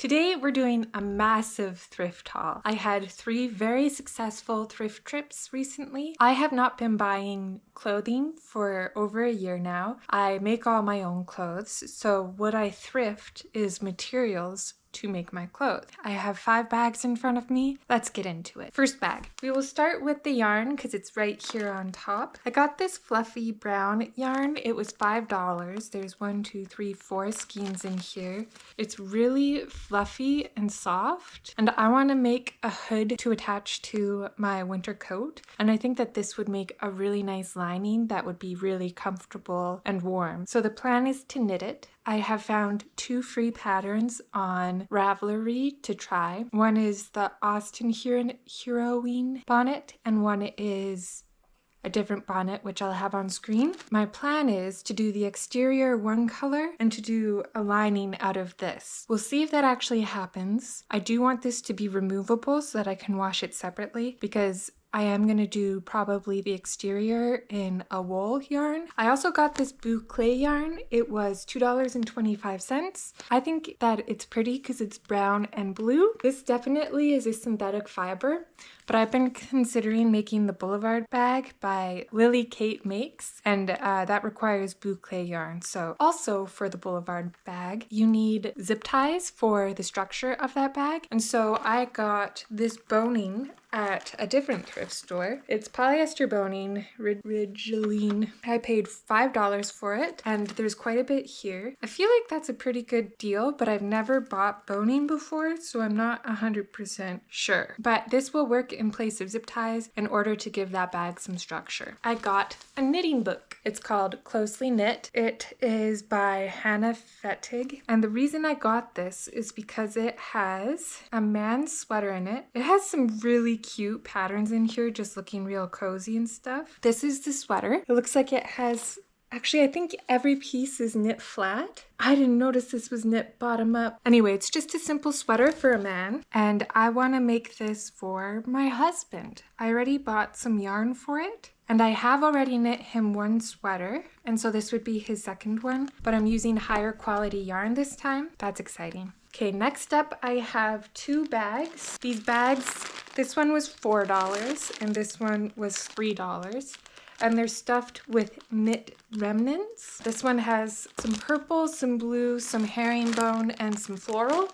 Today we're doing a massive thrift haul. I had 3 very successful thrift trips recently. I have not been buying clothing for over a year now. I make all my own clothes, so what I thrift is materials to make my clothes. I have 5 bags in front of me. Let's get into it. First bag. We will start with the yarn because it's right here on top. I got this fluffy brown yarn. It was $5. There's 1, 2, 3, 4 skeins in here. It's really fluffy and soft, and I want to make a hood to attach to my winter coat, and I think that this would make a really nice lining that would be really comfortable and warm. So the plan is to knit it. I have found 2 free patterns on Ravelry to try. One is the Austin Heroine bonnet, and one is a different bonnet, which I'll have on screen. My plan is to do the exterior one color and to do a lining out of this. We'll see if that actually happens. I do want this to be removable so that I can wash it separately, because I am going to do probably the exterior in a wool yarn. I also got this boucle yarn. It was $2.25. I think that it's pretty because it's brown and blue. This definitely is a synthetic fiber, but I've been considering making the Boulevard bag by Lily Kate Makes, and that requires boucle yarn. So also for the Boulevard bag, you need zip ties for the structure of that bag. And so I got this boning at a different thrift store. It's polyester boning, Ridgeline. I paid $5 for it, and there's quite a bit here. I feel like that's a pretty good deal, but I've never bought boning before, so I'm not 100% sure. But this will work in place of zip ties in order to give that bag some structure. I got a knitting book. It's called Closely Knit. It is by Hannah Fettig, and the reason I got this is because it has a man's sweater in it. It has some really cute patterns in here, just looking real cozy and stuff. This is the sweater. It looks like it has, actually I think every piece is knit flat. I didn't notice this was knit bottom up. Anyway, it's just a simple sweater for a man, and I want to make this for my husband. I already bought some yarn for it, and I have already knit him one sweater, and so this would be his second one, but I'm using higher quality yarn this time. That's exciting. Okay, next up I have 2 bags. These bags, this one was $4 and this one was $3. And they're stuffed with knit remnants. This one has some purple, some blue, some herringbone, and some floral.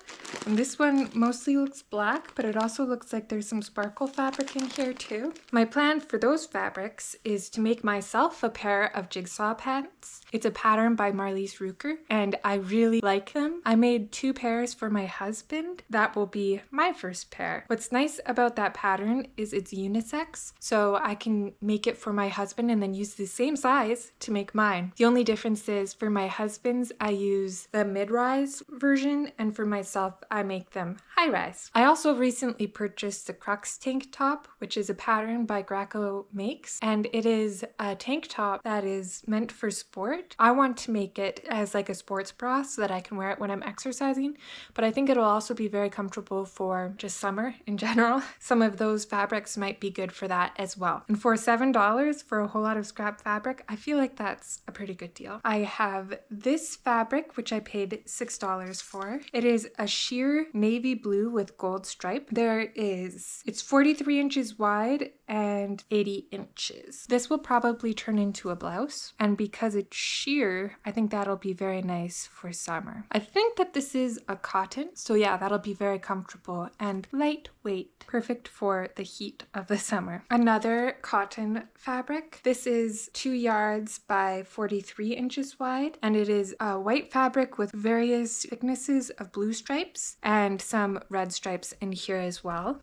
And this one mostly looks black, but it also looks like there's some sparkle fabric in here too. My plan for those fabrics is to make myself a pair of jigsaw pants. It's a pattern by Marlies Rucker, and I really like them. I made 2 pairs for my husband. That will be my first pair. What's nice about that pattern is it's unisex, so I can make it for my husband and then use the same size to make mine. The only difference is for my husband's, I use the mid-rise version, and for myself, I make them high-rise. I also recently purchased the Crux tank top, which is a pattern by Greco Makes, and it is a tank top that is meant for sport. I want to make it as like a sports bra so that I can wear it when I'm exercising, but I think it'll also be very comfortable for just summer in general. Some of those fabrics might be good for that as well. And for $7 for a whole lot of scrap fabric, I feel like that's a pretty good deal. I have this fabric, which I paid $6 for. It is a sheer navy blue with gold stripe. It's 43 inches wide and 80 inches. This will probably turn into a blouse, and because it's sheer, I think that'll be very nice for summer. I think that this is a cotton, so yeah, that'll be very comfortable and lightweight, perfect for the heat of the summer. Another cotton fabric. This is 2 yards by 43 inches wide, and it is a white fabric with various thicknesses of blue stripes and some red stripes in here as well.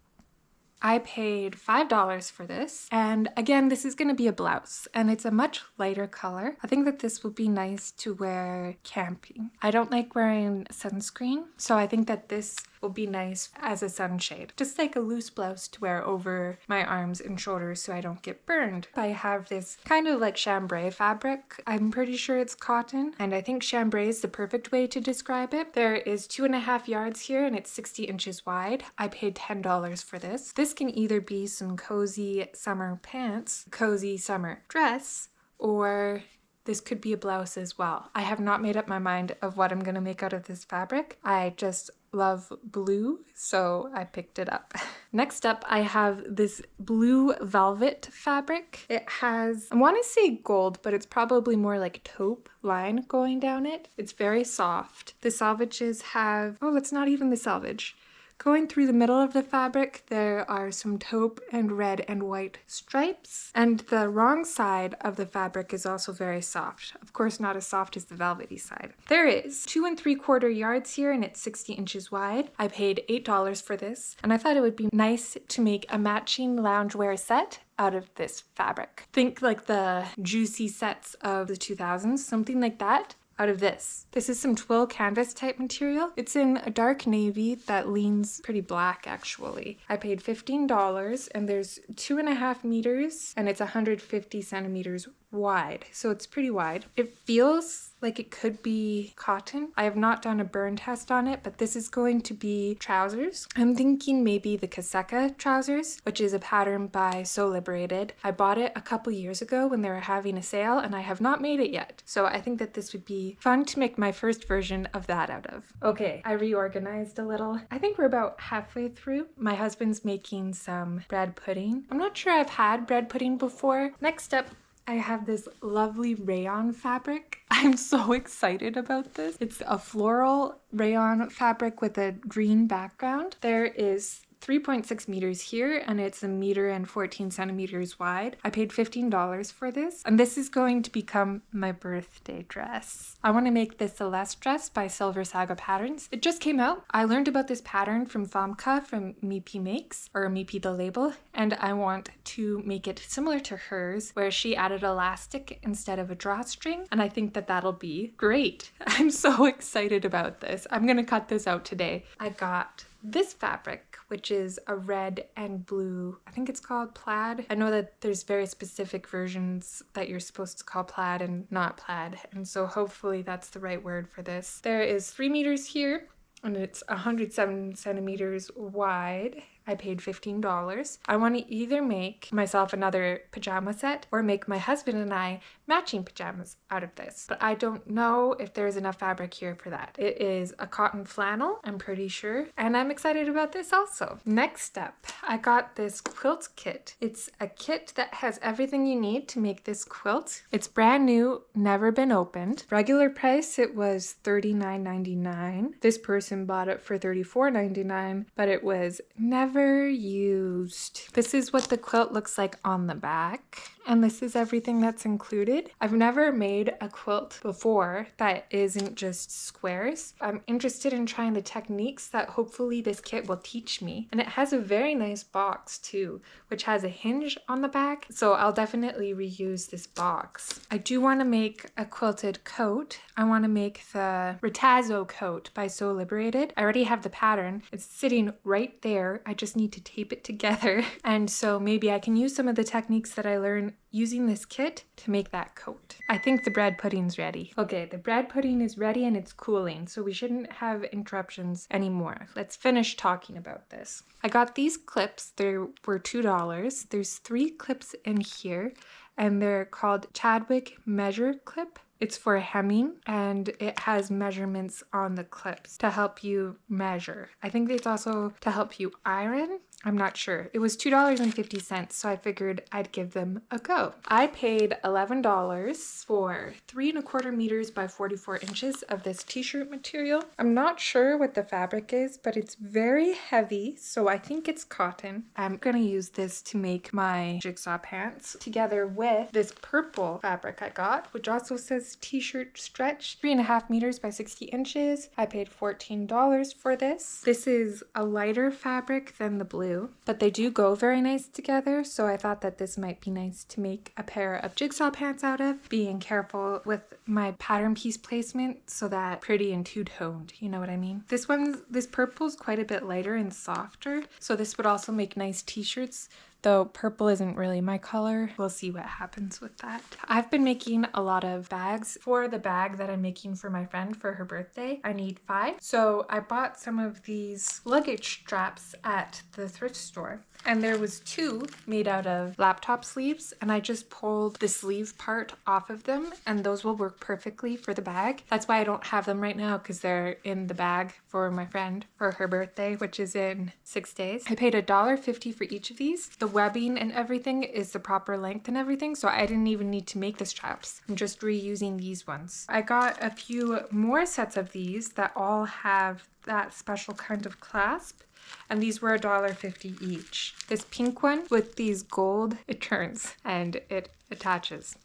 I paid $5 for this, and again, this is going to be a blouse, and it's a much lighter color. I think that this will be nice to wear camping. I don't like wearing sunscreen, so I think that this will be nice as a sunshade. Just like a loose blouse to wear over my arms and shoulders so I don't get burned. I have this kind of like chambray fabric. I'm pretty sure it's cotton, and I think chambray is the perfect way to describe it. There is 2.5 yards here, and it's 60 inches wide. I paid $10 for this. This can either be some cozy summer pants, cozy summer dress, or this could be a blouse as well. I have not made up my mind of what I'm going to make out of this fabric. I just love blue, so I picked it up. Next up, I have this blue velvet fabric. It has, I want to say gold, but it's probably more like taupe line going down it. It's very soft. The selvages have, oh, it's not even the selvage. Going through the middle of the fabric, there are some taupe and red and white stripes, and the wrong side of the fabric is also very soft. Of course, not as soft as the velvety side. There is 2 3/4 yards here, and it's 60 inches wide. I paid $8 for this, and I thought it would be nice to make a matching loungewear set out of this fabric. Think like the juicy sets of the 2000s, something like that. Out of this. This is some twill canvas type material. It's in a dark navy that leans pretty black actually. I paid $15 and there's 2.5 meters and it's 150 centimeters wide. So it's pretty wide. It feels like it could be cotton. I have not done a burn test on it, but this is going to be trousers. I'm thinking maybe the Kaseka trousers, which is a pattern by So Liberated. I bought it a couple years ago when they were having a sale and I have not made it yet. So I think that this would be fun to make my first version of that out of. Okay, I reorganized a little. I think we're about halfway through. My husband's making some bread pudding. I'm not sure I've had bread pudding before. Next up, I have this lovely rayon fabric. I'm so excited about this. It's a floral rayon fabric with a green background. There is 3.6 meters here and it's 1 meter and 14 centimeters wide. I paid $15 for this and this is going to become my birthday dress. I want to make this Celeste dress by Silver Saga Patterns. It just came out. I learned about this pattern from Famka from Mipi Makes, or Mipi the label, and I want to make it similar to hers where she added elastic instead of a drawstring, and I think that that'll be great. I'm so excited about this. I'm gonna cut this out today. I got this fabric, which is a red and blue, I think it's called plaid. I know that there's very specific versions that you're supposed to call plaid and not plaid, and so hopefully that's the right word for this. There is 3 meters here and it's 107 centimeters wide. I paid $15. I want to either make myself another pajama set or make my husband and I matching pajamas out of this. But I don't know if there's enough fabric here for that. It is a cotton flannel, I'm pretty sure. And I'm excited about this also. Next up, I got this quilt kit. It's a kit that has everything you need to make this quilt. It's brand new, never been opened. Regular price, it was $39.99. This person bought it for $34.99, but it was never used. This is what the quilt looks like on the back, and this is everything that's included. I've never made a quilt before that isn't just squares. I'm interested in trying the techniques that hopefully this kit will teach me. And it has a very nice box too, which has a hinge on the back, so I'll definitely reuse this box. I do want to make a quilted coat. I want to make the Retazzo coat by So Liberated. I already have the pattern. It's sitting right there. I just need to tape it together. And so maybe I can use some of the techniques that I learned using this kit to make that coat. I think the bread pudding's ready. Okay, the bread pudding is ready and it's cooling, so we shouldn't have interruptions anymore. Let's finish talking about this. I got these clips. They were $2. There's 3 clips in here and they're called Chadwick Measure Clip. It's for hemming and it has measurements on the clips to help you measure. I think it's also to help you iron. I'm not sure. It was $2.50, so I figured I'd give them a go. I paid $11 for 3 1/4 meters by 44 inches of this t-shirt material. I'm not sure what the fabric is, but it's very heavy, so I think it's cotton. I'm gonna use this to make my jigsaw pants together with this purple fabric I got, which also says t-shirt stretch, 3 1/2 meters by 60 inches. I paid $14 for this. This is a lighter fabric than the blue, but they do go very nice together, so I thought that this might be nice to make a pair of jigsaw pants out of, being careful with my pattern piece placement so that pretty and two-toned, you know what I mean? This purple's quite a bit lighter and softer, so this would also make nice t-shirts though purple isn't really my color. We'll see what happens with that. I've been making a lot of bags. For the bag that I'm making for my friend for her birthday, I need 5. So I bought some of these luggage straps at the thrift store. And there was 2 made out of laptop sleeves, and I just pulled the sleeve part off of them, and those will work perfectly for the bag. That's why I don't have them right now, because they're in the bag for my friend for her birthday, which is in 6 days. I paid $1.50 for each of these. The webbing and everything is the proper length and everything, so I didn't even need to make the straps. I'm just reusing these ones. I got a few more sets of these that all have that special kind of clasp. And these were $1.50 each. This pink one with these gold, it turns and it attaches.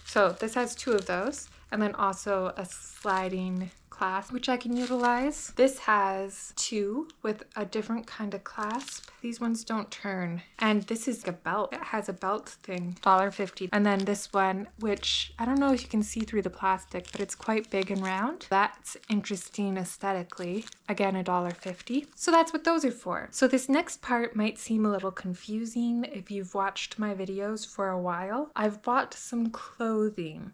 So this has 2 of those, and then also a sliding clasp, which I can utilize. This has 2 with a different kind of clasp. These ones don't turn. And this is a belt. It has a belt thing, $1.50. And then this one, which I don't know if you can see through the plastic, but it's quite big and round. That's interesting aesthetically. Again, $1.50. So that's what those are for. So this next part might seem a little confusing if you've watched my videos for a while. I've bought some clothing.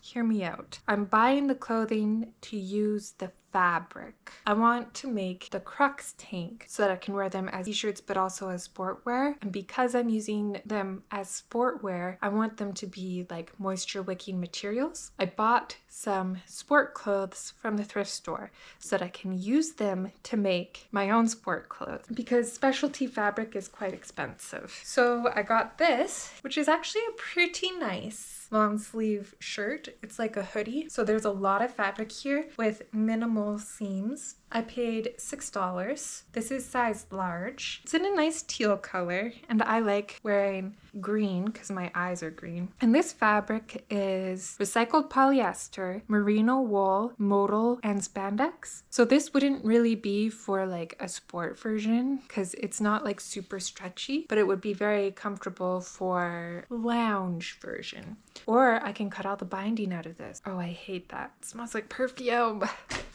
Hear me out. I'm buying the clothing to use the fabric. I want to make the Crux tank so that I can wear them as t-shirts but also as sportwear. And because I'm using them as sportwear, I want them to be like moisture wicking materials. I bought some sport clothes from the thrift store so that I can use them to make my own sport clothes because specialty fabric is quite expensive. So I got this, which is actually a pretty nice long sleeve shirt. It's like a hoodie. So there's a lot of fabric here with minimal seams. I paid $6. This is size large. It's in a nice teal color, and I like wearing green because my eyes are green. And this fabric is recycled polyester, merino wool, modal, and spandex. So this wouldn't really be for like a sport version because it's not like super stretchy, but it would be very comfortable for lounge version. Or I can cut all the binding out of this. Oh, I hate that. It smells like perfume.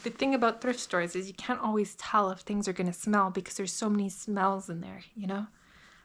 The thing about thrift stores is you can't always tell if things are going to smell because there's so many smells in there, you know?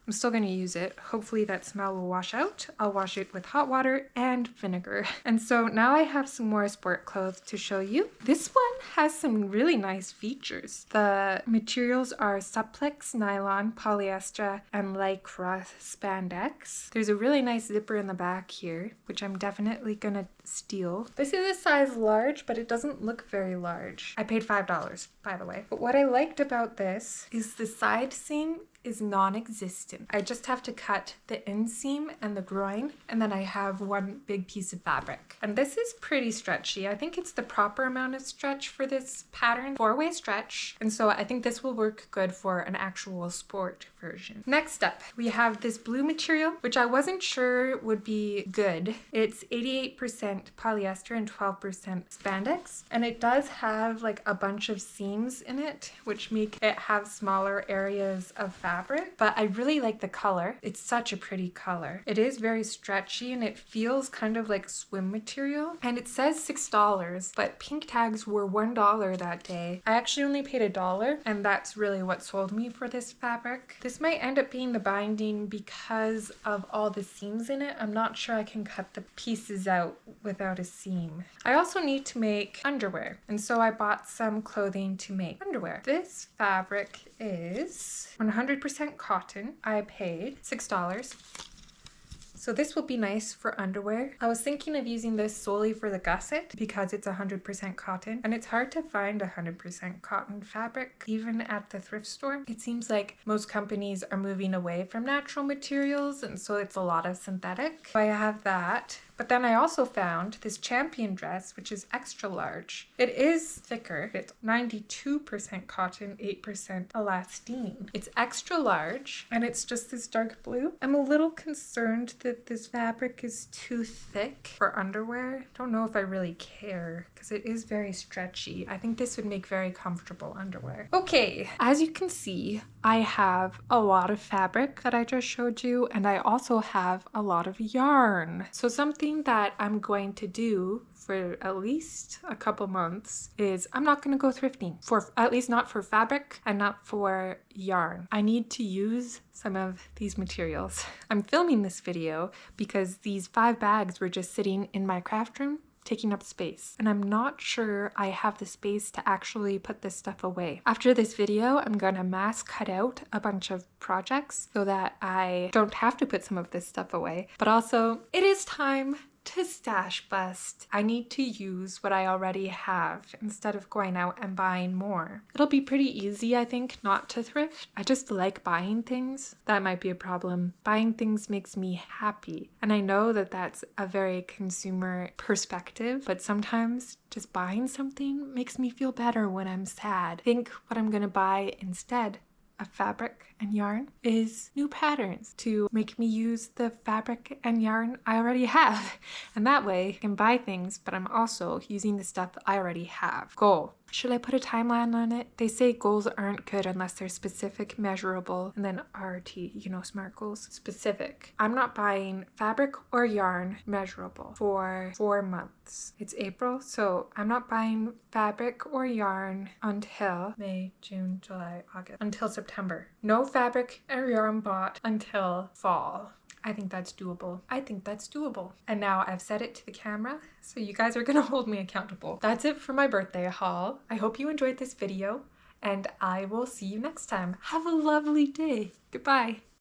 I'm still going to use it. Hopefully that smell will wash out. I'll wash it with hot water and vinegar. And so now I have some more sport clothes to show you. This one has some really nice features. The materials are supplex, nylon, polyester, and lycra spandex. There's a really nice zipper in the back here, which I'm definitely going to steal. This is a size large, but it doesn't look very large. I paid $5, by the way. But what I liked about this is the side seam is non-existent. I just have to cut the inseam and the groin, and then I have one big piece of fabric. And this is pretty stretchy. I think it's the proper amount of stretch for this pattern, 4-way stretch. And so I think this will work good for an actual sport version. Next up, we have this blue material, which I wasn't sure would be good. It's 88% polyester and 12% spandex. And it does have like a bunch of seams in it, which make it have smaller areas of fabric, but I really like the color. It's such a pretty color. It is very stretchy and it feels kind of like swim material. And it says $6, but pink tags were $1 that day. I actually only paid $1, and that's really what sold me for this fabric. This might end up being the binding because of all the seams in it. I'm not sure I can cut the pieces out without a seam. I also need to make underwear, and so I bought some clothing to make underwear. This fabric is 100% cotton. I paid $6. So this will be nice for underwear. I was thinking of using this solely for the gusset because it's 100% cotton, and it's hard to find 100% cotton fabric even at the thrift store. It seems like most companies are moving away from natural materials, and so it's a lot of synthetic. So I have that. But then I also found this Champion dress, which is extra large. It is thicker. It's 92% cotton, 8% elastane. It's extra large, and it's just this dark blue. I'm a little concerned that this fabric is too thick for underwear. Don't know if I really care, because it is very stretchy. I think this would make very comfortable underwear. Okay, as you can see, I have a lot of fabric that I just showed you, and I also have a lot of yarn. So something something that I'm going to do for at least a couple months is I'm not going to go thrifting, for at least not for fabric and not for yarn. I need to use some of these materials. I'm filming this video because these 5 bags were just sitting in my craft room taking up space, and I'm not sure I have the space to actually put this stuff away. After this video, I'm gonna mass cut out a bunch of projects so that I don't have to put some of this stuff away, but also it is time to stash bust. I need to use what I already have instead of going out and buying more. It'll be pretty easy, I think, not to thrift. I just like buying things. That might be a problem. Buying things makes me happy. And I know that that's a very consumer perspective, but sometimes just buying something makes me feel better when I'm sad. I think what I'm gonna buy instead of fabric and yarn is new patterns to make me use the fabric and yarn I already have. And that way I can buy things, but I'm also using the stuff I already have. Goal. Should I put a timeline on it? They say goals aren't good unless they're specific, measurable, and then RT, you know, SMART goals. Specific. I'm not buying fabric or yarn measurable for 4 months. It's April, so I'm not buying fabric or yarn until May, June, July, August, until September. No fabric or yarn bought until fall. I think that's doable. I think that's doable. And now I've said it to the camera, so you guys are gonna hold me accountable. That's it for my birthday haul. I hope you enjoyed this video, and I will see you next time. Have a lovely day. Goodbye.